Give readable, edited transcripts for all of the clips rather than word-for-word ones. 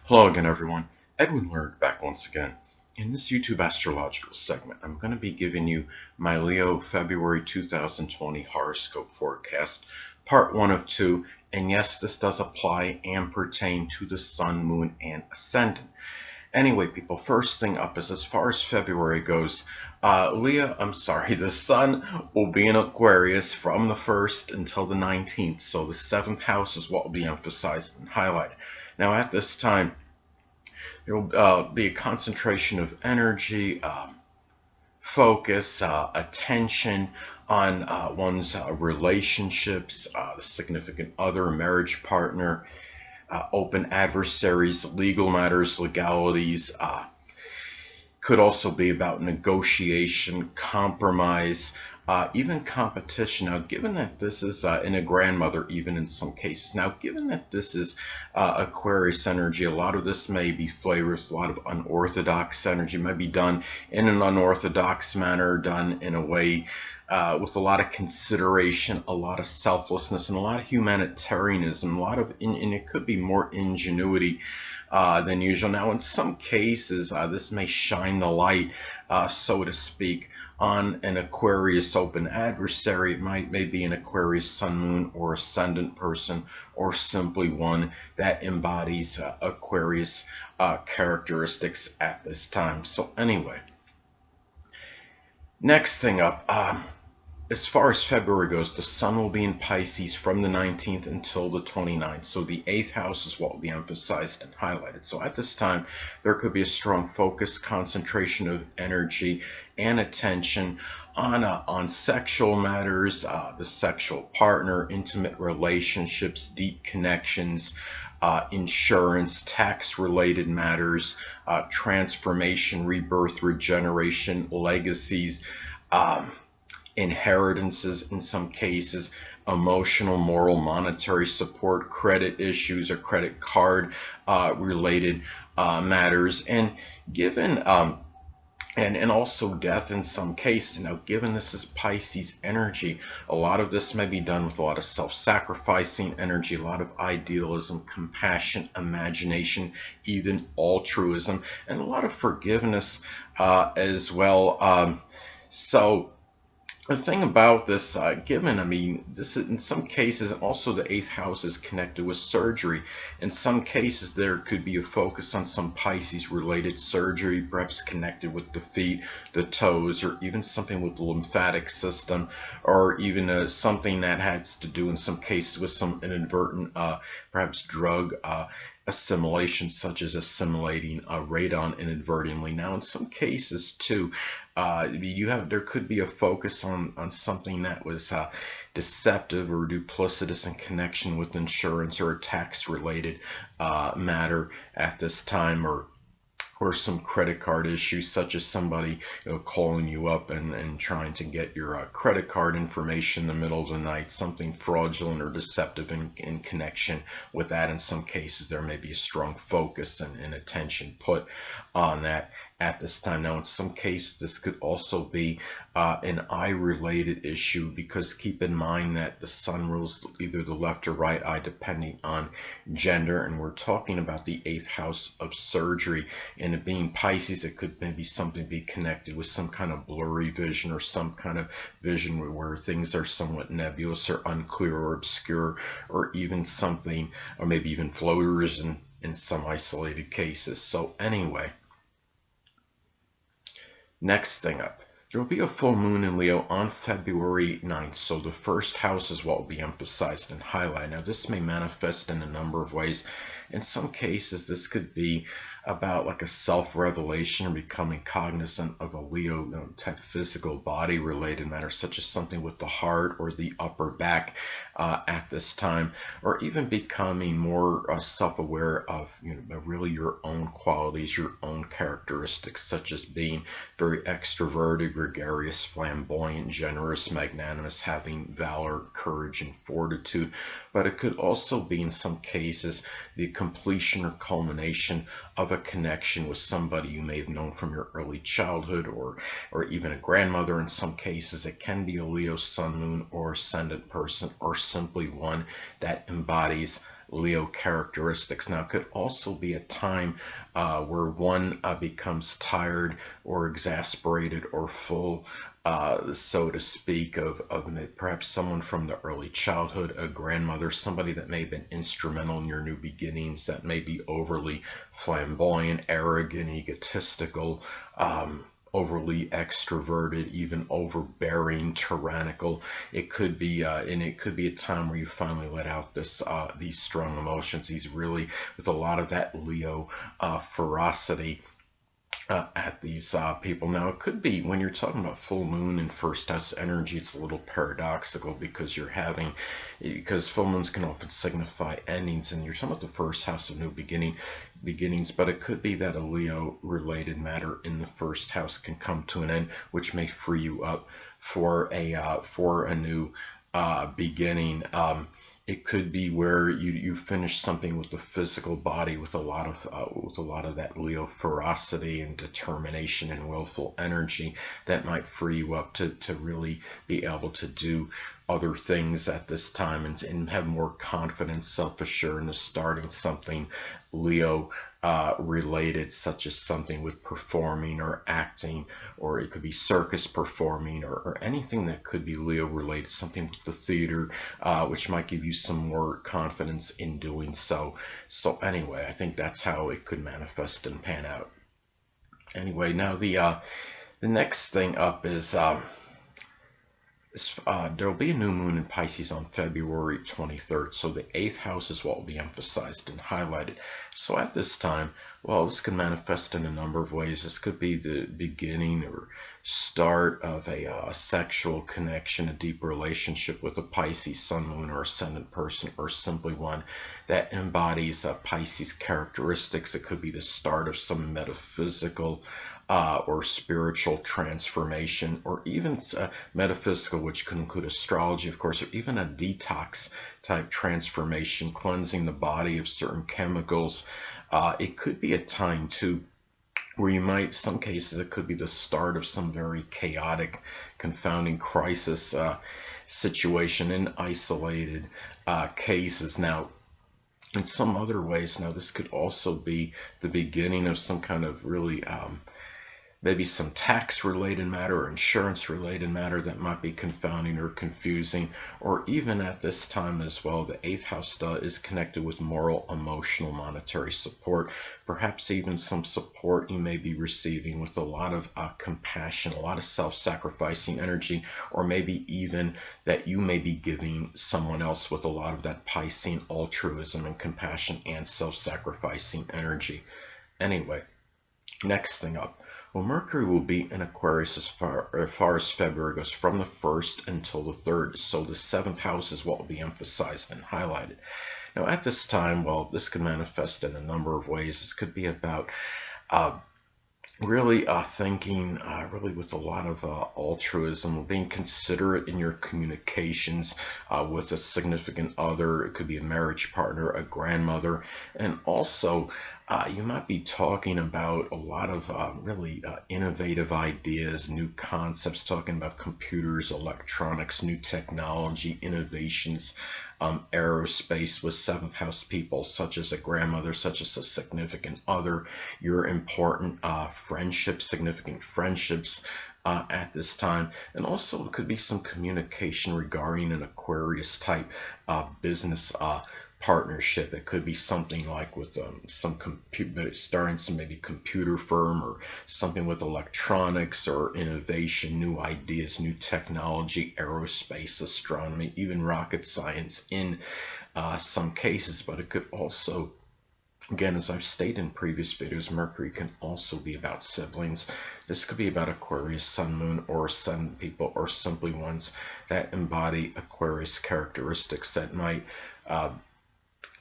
Hello again, everyone. Edwin Learnard back once again. In this YouTube astrological segment, I'm going to be giving you my Leo February 2020 horoscope forecast, part 1 of 2. And yes, this does apply and pertain to the Sun, Moon, and Ascendant. Anyway, people, first thing up is as far as February goes, the Sun will be in Aquarius from the 1st until the 19th. So the 7th house is what will be emphasized and highlighted. Now, at this time, there will be a concentration of energy, focus, attention on one's relationships, the significant other, marriage partner, open adversaries, legal matters, legalities. Could also be about negotiation, compromise, even competition. Now, given that this is in a grandmother, even in some cases. Now, given that this is Aquarius energy, a lot of this may be flavors, a lot of unorthodox energy, may be done in an unorthodox manner, done in a way with a lot of consideration, a lot of selflessness, and a lot of humanitarianism, a lot of, and it could be more ingenuity than usual. Now, in some cases, this may shine the light, so to speak, on an Aquarius open adversary. It may be an Aquarius Sun, Moon, or Ascendant person, or simply one that embodies Aquarius characteristics at this time. So anyway, next thing up. As far as February goes, the Sun will be in Pisces from the 19th until the 29th. So the 8th house is what will be emphasized and highlighted. So at this time, there could be a strong focus, concentration of energy and attention on sexual matters, the sexual partner, intimate relationships, deep connections, insurance, tax-related matters, transformation, rebirth, regeneration, legacies, inheritances in some cases, emotional, moral, monetary support, credit issues or credit card related matters, and given and also death in some cases. Now, given this is Pisces energy, a lot of this may be done with a lot of self-sacrificing energy, a lot of idealism, compassion, imagination, even altruism, and a lot of forgiveness as well. So the thing about this, this is, in some cases, also the 8th house is connected with surgery. In some cases, there could be a focus on some Pisces-related surgery, perhaps connected with the feet, the toes, or even something with the lymphatic system, or even something that has to do in some cases with some inadvertent, perhaps drug assimilation, such as assimilating radon inadvertently. Now, in some cases too, there could be a focus on something that was deceptive or duplicitous in connection with insurance or a tax-related matter at this time, or some credit card issues, such as somebody calling you up and trying to get your credit card information in the middle of the night, something fraudulent or deceptive in connection with that. In some cases, there may be a strong focus and attention put on that at this time. Now, in some cases, this could also be an eye-related issue, because keep in mind that the Sun rules either the left or right eye, depending on gender, and we're talking about the 8th house of surgery. And it being Pisces, it could maybe something be connected with some kind of blurry vision, or some kind of vision where things are somewhat nebulous or unclear or obscure, or even something, or maybe even floaters in some isolated cases. So anyway, next thing up, there will be a full moon in Leo on February 9th, so the 1st house is what will be emphasized and highlighted. Now, this may manifest in a number of ways. In some cases, this could be about like a self-revelation or becoming cognizant of a Leo type physical body-related matter, such as something with the heart or the upper back at this time, or even becoming more self-aware of really your own qualities, your own characteristics, such as being very extroverted, gregarious, flamboyant, generous, magnanimous, having valor, courage, and fortitude. But it could also be, in some cases, the completion or culmination of a connection with somebody you may have known from your early childhood, or even a grandmother. In some cases, it can be a Leo, Sun, Moon, or Ascendant person, or simply one that embodies Leo characteristics. Now, it could also be a time where one becomes tired or exasperated or full, so to speak, of perhaps someone from the early childhood, a grandmother, somebody that may have been instrumental in your new beginnings, that may be overly flamboyant, arrogant, egotistical, overly extroverted, even overbearing, tyrannical. It could be, and it could be a time where you finally let out these strong emotions. These really, with a lot of that Leo ferocity at these people. Now, it could be when you're talking about full moon and first house energy, it's a little paradoxical because because full moons can often signify endings, and you're talking about the first house of new beginnings, but it could be that a Leo related matter in the first house can come to an end, which may free you up for a new beginning. It could be where you finish something with the physical body with a lot of that Leo ferocity and determination and willful energy that might free you up to really be able to do other things at this time and have more confidence, self-assurance, starting something Leo related, such as something with performing or acting, or it could be circus performing, or anything that could be Leo related, something with the theater, which might give you some more confidence in doing so. So anyway, I think that's how it could manifest and pan out. Anyway, now the next thing up is there will be a new moon in Pisces on February 23rd, so the 8th house is what will be emphasized and highlighted. So at this time, well, this can manifest in a number of ways. This could be the beginning or start of a sexual connection, a deep relationship with a Pisces sun, moon, or ascendant person, or simply one that embodies Pisces characteristics. It could be the start of some metaphysical or spiritual transformation, or even metaphysical, which could include astrology, of course, or even a detox type transformation, cleansing the body of certain chemicals. It could be a time too where you might, some cases, it could be the start of some very chaotic, confounding crisis situation in isolated cases. Now, in some other ways, now this could also be the beginning of some kind of really maybe some tax related matter or insurance related matter that might be confounding or confusing, or even at this time as well, the 8th house is connected with moral, emotional, monetary support, perhaps even some support you may be receiving with a lot of compassion, a lot of self-sacrificing energy, or maybe even that you may be giving someone else with a lot of that Piscean altruism and compassion and self-sacrificing energy. Anyway, next thing up. Well, Mercury will be in Aquarius as far as February goes, from the 1st until the 3rd. So the 7th house is what will be emphasized and highlighted. Now, at this time, well, this could manifest in a number of ways. This could be about really thinking really with a lot of altruism, being considerate in your communications with a significant other. It could be a marriage partner, a grandmother, and also you might be talking about a lot of really innovative ideas, new concepts, talking about computers, electronics, new technology, innovations, aerospace with 7th house people, such as a grandmother, such as a significant other, your important friendships, significant friendships at this time. And also it could be some communication regarding an Aquarius type business partnership. It could be something like with some starting some maybe computer firm, or something with electronics or innovation, new ideas, new technology, aerospace, astronomy, even rocket science in some cases. But it could also, again, as I've stated in previous videos, Mercury can also be about siblings. This could be about Aquarius, Sun, Moon, or Ascendant people, or simply ones that embody Aquarius characteristics that might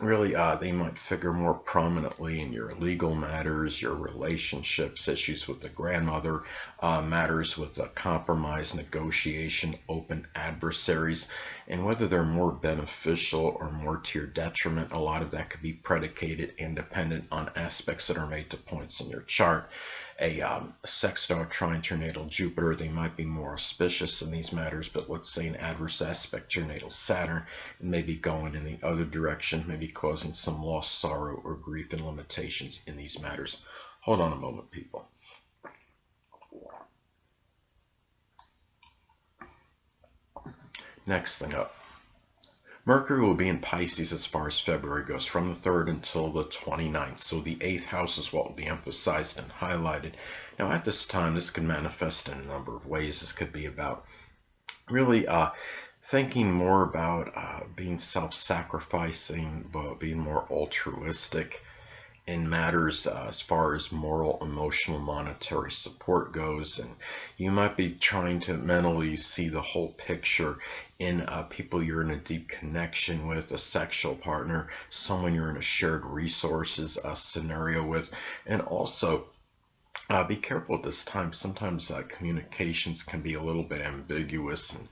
really, they might figure more prominently in your legal matters, your relationships, issues with the grandmother, matters with compromise, negotiation, open adversaries, and whether they're more beneficial or more to your detriment. A lot of that could be predicated and dependent on aspects that are made to points in your chart. a sextile trine to your natal Jupiter, they might be more auspicious in these matters. But let's say an adverse aspect to your natal Saturn, and maybe going in the other direction, maybe causing some loss, sorrow, or grief and limitations in these matters. Hold on a moment, people. Next thing up. Mercury will be in Pisces as far as February goes, from the 3rd until the 29th. So the 8th house is what will be emphasized and highlighted. Now at this time, this can manifest in a number of ways. This could be about really thinking more about being self-sacrificing, but being more altruistic in matters as far as moral, emotional, monetary support goes. And you might be trying to mentally see the whole picture in people you're in a deep connection with, a sexual partner, someone you're in a shared resources scenario with. And also be careful at this time. Sometimes communications can be a little bit ambiguous, and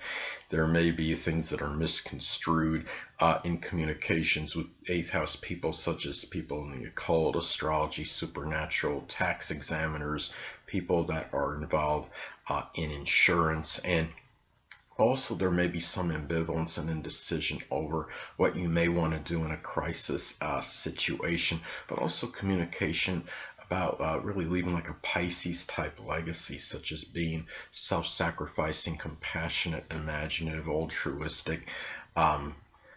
there may be things that are misconstrued in communications with 8th house people, such as people in the occult, astrology, supernatural, tax examiners, people that are involved in insurance. And also, there may be some ambivalence and indecision over what you may want to do in a crisis situation, but also communication about really leaving like a Pisces type legacy, such as being self-sacrificing, compassionate, imaginative, altruistic,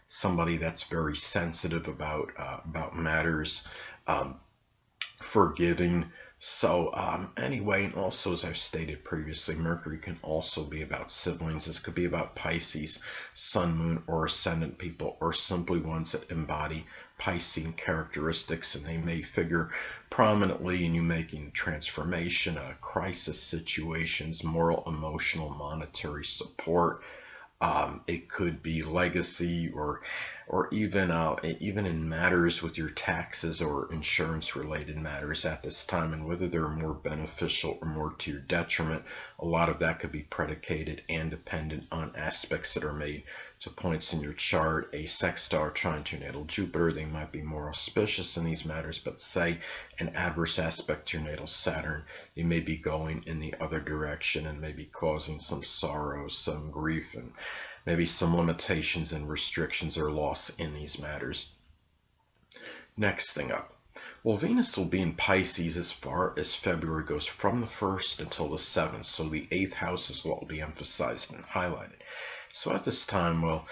somebody that's very sensitive about matters, forgiving. So anyway, and also as I've stated previously, Mercury can also be about siblings. This could be about Pisces, Sun, Moon, or Ascendant people, or simply ones that embody Piscean characteristics, and they may figure prominently in you making transformation, crisis situations, moral, emotional, monetary support. It could be legacy, or even in matters with your taxes or insurance related matters at this time, and whether they're more beneficial or more to your detriment. A lot of that could be predicated and dependent on aspects that are made to points in your chart. A sextile trine to your natal Jupiter, they might be more auspicious in these matters, but say an adverse aspect to your natal Saturn, they may be going in the other direction and maybe causing some sorrow, some grief, and maybe some limitations and restrictions or loss in these matters. Next thing up. Well, Venus will be in Pisces as far as February goes, from the 1st until the 7th. So the 8th house is what will be emphasized and highlighted. So at this time, well,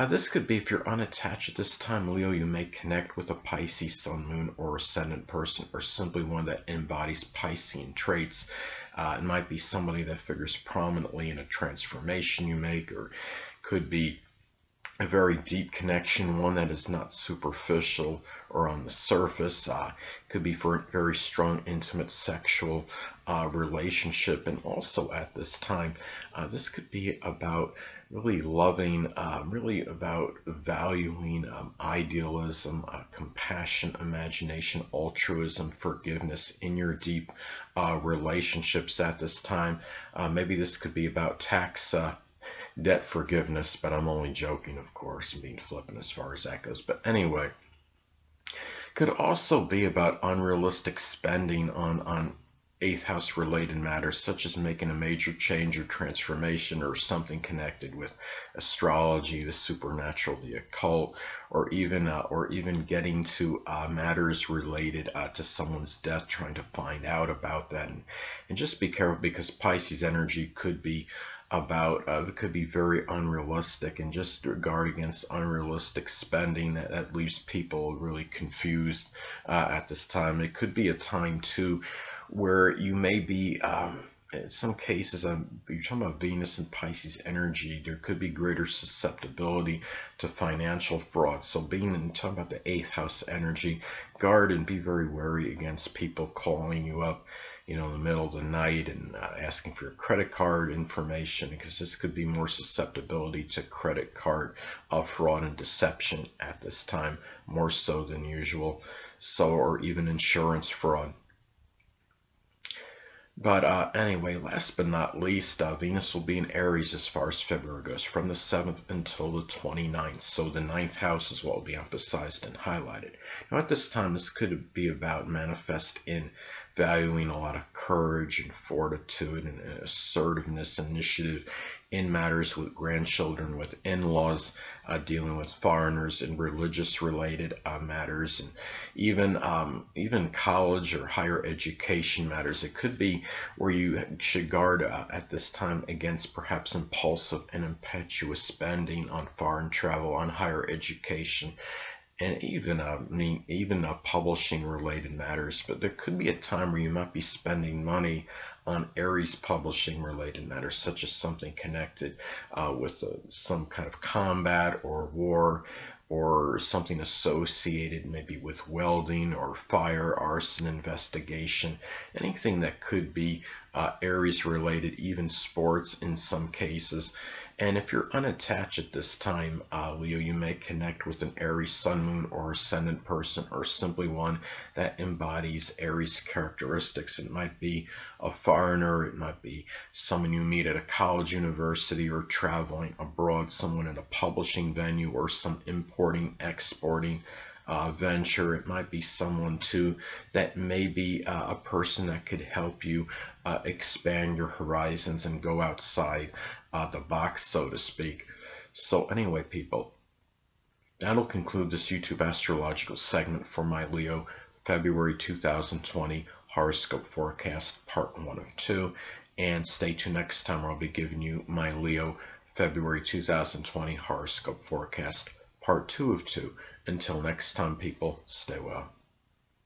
this could be if you're unattached at this time, Leo, you may connect with a Pisces, Sun, Moon, or Ascendant person, or simply one that embodies Piscean traits. It might be somebody that figures prominently in a transformation you make, or could be a very deep connection, one that is not superficial or on the surface. Could be for a very strong, intimate sexual relationship. And also at this time, this could be about really loving, really about valuing idealism, compassion, imagination, altruism, forgiveness in your deep relationships at this time. Maybe this could be about tax debt forgiveness, but I'm only joking, of course, and being flippant as far as that goes. But anyway, could also be about unrealistic spending on 8th house related matters, such as making a major change or transformation, or something connected with astrology, the supernatural, the occult, or even getting to matters related to someone's death, trying to find out about that. And just be careful, because Pisces energy could be about it could be very unrealistic, and just guard against unrealistic spending that leaves people really confused at this time. It could be a time too where you may be in some cases, you're talking about Venus and Pisces energy, there could be greater susceptibility to financial fraud. So talking about the 8th house energy, guard and be very wary against people calling you up, in the middle of the night and asking for your credit card information, because this could be more susceptibility to credit card fraud and deception at this time, more so than usual. So, or even insurance fraud. But anyway, last but not least, Venus will be in Aries as far as February goes, from the 7th until the 29th. So the 9th house is what will be emphasized and highlighted. Now at this time, this could be about manifest in valuing a lot of courage and fortitude and assertiveness, initiative in matters with grandchildren, with in-laws, dealing with foreigners and religious related matters, and even college or higher education matters. It could be where you should guard at this time against perhaps impulsive and impetuous spending on foreign travel, on higher education, and even publishing related matters. But there could be a time where you might be spending money on Aries publishing related matters, such as something connected with some kind of combat or war, or something associated maybe with welding or fire, arson, investigation, anything that could be Aries related, even sports in some cases. And if you're unattached at this time, Leo, you may connect with an Aries sun, moon, or ascendant person, or simply one that embodies Aries characteristics. It might be a foreigner, it might be someone you meet at a college, university, or traveling abroad, someone at a publishing venue, or some importing, exporting venture. It might be someone too that may be a person that could help you expand your horizons and go outside the box, so to speak. So anyway, people, that'll conclude this YouTube astrological segment for my Leo February 2020 horoscope forecast part 1 of 2. And stay tuned next time where I'll be giving you my Leo February 2020 horoscope forecast part 2 of 2. Until next time, people, stay well.